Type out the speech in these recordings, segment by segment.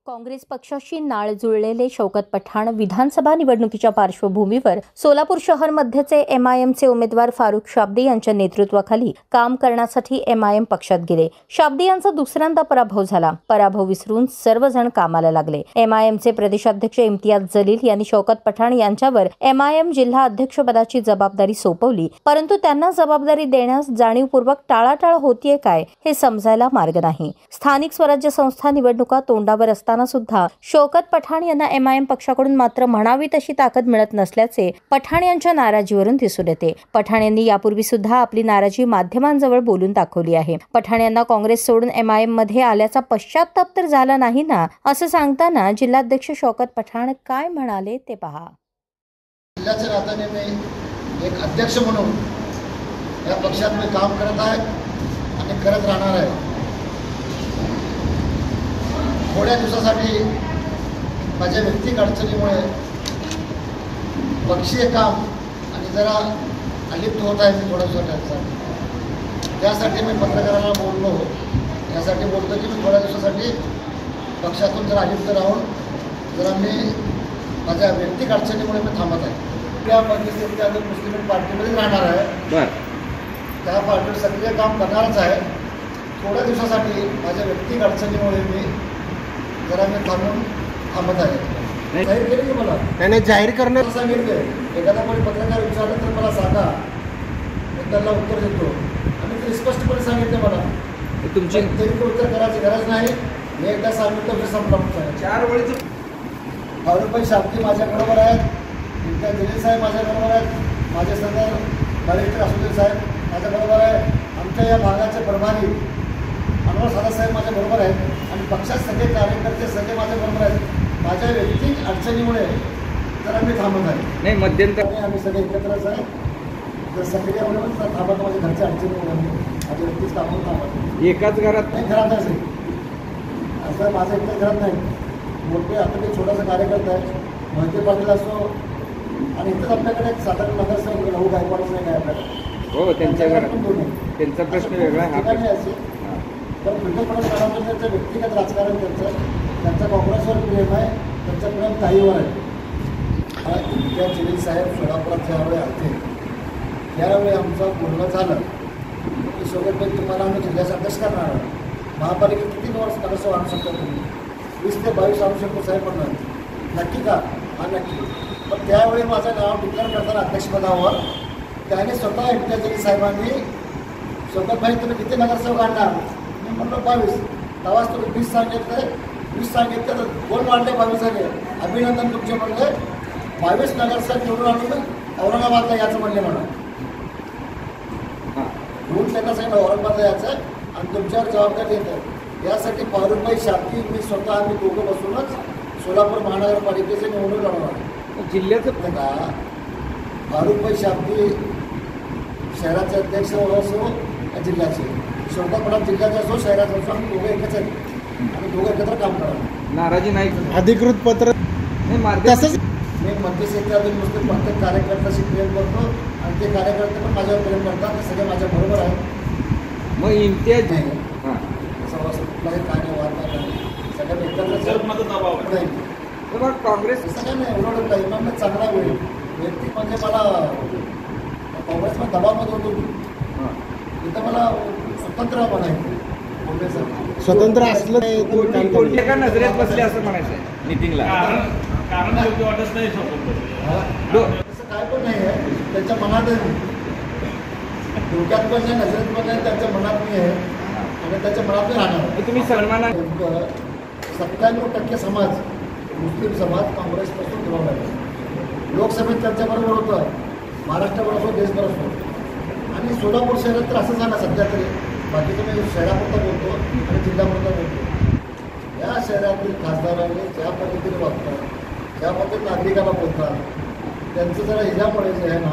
काँग्रेस पक्षाशी नाळ जुळलेले शौकत पठाण विधानसभा निवडणुकीच्या पार्श्वभूमीवर सोलापूर शहर मध्यचे एमआयएमचे उमेदवार फारुख शाब्दी यांच्या नेतृत्वाखाली काम करण्यासाठी एमआयएम पक्षात गेले. शाब्दी यांचा दुसऱ्यांदा पराभव झाला. पराभव विसरून सर्वजण कामाला लागले. एमआयएमचे प्रदेशाध्यक्ष इम्तियाज जलील यांनी शौकत पठाण यांच्यावर एमआयएम जिल्हा अध्यक्षपदाची जबाबदारी सोपवली, परंतु त्यांना जबाबदारी देण्यास जाणीवपूर्वक टाळाटाळ होतीये काय हे समजायला मार्ग नाही. स्थानिक स्वराज्य संस्था निवडणुका तोंडावर असताना सुद्धा शौकत पठाण यांना एमआयएम पक्षाकडून मात्र म्हणावी तशी ताकद मिळत नसल्याचे पठाण यांच्या नाराजीवरून दिसून येते. पठाण यांनी यापूर्वी सुद्धा आपली नाराजी माध्यमांजवळ बोलून दाखवली आहे. पठाण यांना काँग्रेस सोडून एमआयएम मध्ये आल्याचा पश्चाताप तर झाला नाही ना, असं सांगताना जिल्हाध्यक्ष शौकत पठाण काय म्हणाले ते पहा. जिल्ह्याच्या नात्याने मी एक अध्यक्ष म्हणून या पक्षात मी काम करत आहे आणि करत राहणार आहे. थोड्या दिवसासाठी माझ्या व्यक्तिगत अडचणीमुळे पक्षीय काम आणि जरा अलिप्त होत आहे. मी थोड्या दिवसासाठी त्यासाठी मी पत्रकारांना बोललो, यासाठी बोलतो की मी थोड्या दिवसासाठी पक्षातून जरा अलिप्त राहून जरा मी माझ्या व्यक्तिगत अडचणीमुळे मी थांबत आहे. त्या परिस्थितीत अजून मुस्लिम पार्टीमध्ये राहणार आहे. त्या पार्टीवर सक्रिय काम करणारच आहे. थोड्या दिवसासाठी माझ्या व्यक्तिगत अडचणीमुळे मी जरा मी थांबत आहे. जाहीर केली की मला त्याने जाहीर करणं सांगितलं. एखादा कोणी पत्रकार विचारलं तर मला सांगा, मी त्याला उत्तर देतो. आणि ते स्पष्टपणे सांगितलं मला तुमची तरी उत्तर करायची गरज नाही. मी एकदा सांगितलं संपला. 4 वेळेचं फारुख शाब्दी माझ्याबरोबर आहेत, इम्तियाज जलील साहेब माझ्याबरोबर आहेत, माझे सदर डायरेक्टर असुद्दीन साहेब माझ्याबरोबर आहे, आमच्या या भागाचे प्रभारी अनवर सादा साहेब माझ्याबरोबर आहेत आणि पक्षात सगळे कार्यकर्ते सगळे माझ्याबरोबर आहेत. माझ्या व्यक्तिगत अडचणीमुळे जरा मी थांबत आहे. नाही मध्यंतर आम्ही सगळे एकत्रच आहे. जर सक्रिय म्हणून थांबत माझ्या घरच्या अडचणीमुळे माझ्या व्यक्तीच कामावर थांबत. एकाच घरात नाही, घरात असेल असं माझं एकच घरात नाही. मोठे आता मी छोटासा कार्यकर्ता आहे. मोहिते पाटील असो आणि इथंच आपल्याकडे एक साधारण नगरसेवक लहू गायकवाडच नाही काय आपल्याकडे. हो, त्यांच्या घरात पण दोन आहे. त्यांचा प्रश्न वेगळा आहे. ठिकाणी असेल तर पिंपळपडा शहरामध्ये त्यांचं व्यक्तिगत राजकारण, त्यांचं काँग्रेसवर प्रेम आहे, त्यांचं प्रेम ताईवर आहे. इम्तियाज जलील साहेब सोलापुरात ज्यावेळी आले त्यावेळी आमचं बोलणं झालं की शौकतभाई तुम्हाला आम्ही जिल्ह्याचा अध्यक्ष करणार आहोत. महापालिकेत किती नगरसेवक आणू शकता तुम्ही? 20 ते 22 आणू शकतो साहेब. पण नक्की का? हा नक्की. पण त्यावेळी माझं नाव डिक्लेअर करताना अध्यक्षपदावर त्याने स्वतः इम्तियाज जलील साहेबांनी शौकतभाई तुम्ही किती नगरसेवक आणणार? मी म्हटलं 22. तेव्हाच तुम्ही 20 सांगितलं. 20 सांगितलं तर 2 वाढले 22 झाले. अभिनंदन तुमचे म्हणले. 22 नगरसेवक निवडून आणून औरंगाबादला याचं म्हणले म्हणा. म्हणून त्यांना सांगितलं औरंगाबादला यायचं आणि तुमच्यावर जबाबदारी येतं. यासाठी फारुखभाई शाब्दी मी स्वतः आम्ही दोघं बसूनच सोलापूर महानगरपालिकेचे निवडणूक लढवणार. जिल्ह्याचं का फारुखभाई शाब्दी शहराचे अध्यक्ष असो जिल्ह्याचे, शौकत पठाण जिल्ह्याचे असो शहराचे असो, आम्ही दोघं एकच आहेत आणि दोघं एकत्र काम करणार. नाराजी नाही. अधिकृत पत्र तसंच मी मध्यस्थातून नुसते प्रत्येक कार्यकर्त्याशी प्रेम करतो आणि ते कार्यकर्ते पण माझ्यावर प्रेम करतात. ते सगळे माझ्या बरोबर आहेत. मग इम्तियाज नाही असं कुठलाही काय नाही, वाद नाही. सगळ्यांना एकत्र नाही. मग काँग्रेस सगळ्यांना एवढं इमामने चांगला वेळ व्यक्ती म्हणजे मला काँग्रेसमध्ये दबावमध्ये होतो. इथं मला स्वतंत्र म्हणायचं. स्वतंत्र असलं एका नजरेत बसले असं म्हणायचं मीटिंगला. कारण योग्य वाटत नाही तसं काय पण नाही आहे. त्यांच्या मनात डोक्यात पण नाही, नजरेत पण नाही, त्यांच्या मनात नाही आहे आणि त्याच्या मनात नाही राहणार. तुम्ही सन्माना 97% समाज मुस्लिम समाज काँग्रेसपासून दूर आहे. लोकसभेत त्यांच्याबरोबर होतं, महाराष्ट्रावर असो देशभर असो. आणि सोलापूर शहरात तर असं झालं सध्या तरी. बाकीचं मी शहरापुरता बोलतो आणि जिल्ह्यापुरता बोलतो. या शहरातील खासदारांनी ज्या पद्धतीने वागतात, ज्या पद्धतीने नागरिकांना बोलतात, त्यांचं जरा ह्याच्यामुळे जे आहे ना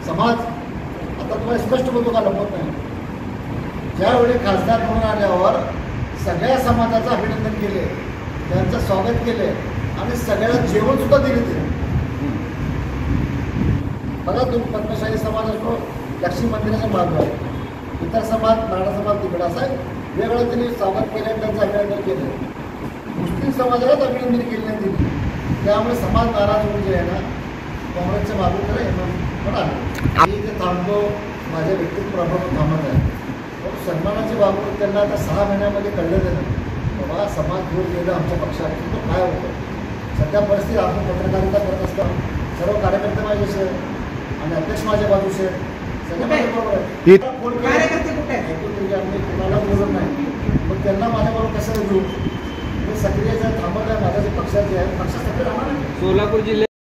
समाज, आता तुम्हाला स्पष्ट बोलतो का लपत नाही. ज्यावेळी खासदार म्हणून आल्यावर सगळ्या समाजाचं अभिनंदन केले, त्यांचं स्वागत केले आणि सगळ्याला जेवणसुद्धा दिले. ते बघा तुम्ही पद्मशाही समाज असतो, लक्ष्मी मंदिराचं महत्त्व आहे. इतर समाज, मराठा समाज तिकडं असं आहे वेगळं त्यांनी स्वागत केलं, त्यांचं अभिनंदन केलं. मुस्लिम समाजालाच अभिनंदन केली नाही त्यांनी. त्यामुळे समाज नाराज होऊन जे आहे ना काँग्रेसच्या मागून तर पण आलं. मी इथे थांबतो, माझ्या व्यक्तिगत प्रभाव थांबत आहे. पण सन्मानाची बाबत त्यांना आता 6 महिन्यामध्ये कळलं आहे ना बाबा समाज दूर गेलं आमच्या पक्षात तो काय होतं. सध्या परिस्थिती आपण पत्रकारिता करत असताना सर्व कार्यकर्ते माझ्याशी आहेत आणि अध्यक्ष माझ्या बाजूचे आहेत. सगळे माझ्याबरोबर आहेत. फोन केला आम्ही कोणाला बोलत नाही. मग त्यांना माझ्याबरोबर कसं घेऊ. मी सक्रिय जर थांबत आहे माझ्या जे पक्षाचे आहे पक्षात सक्रिय राहणार नाही. सोलापूर जिल्ह्यात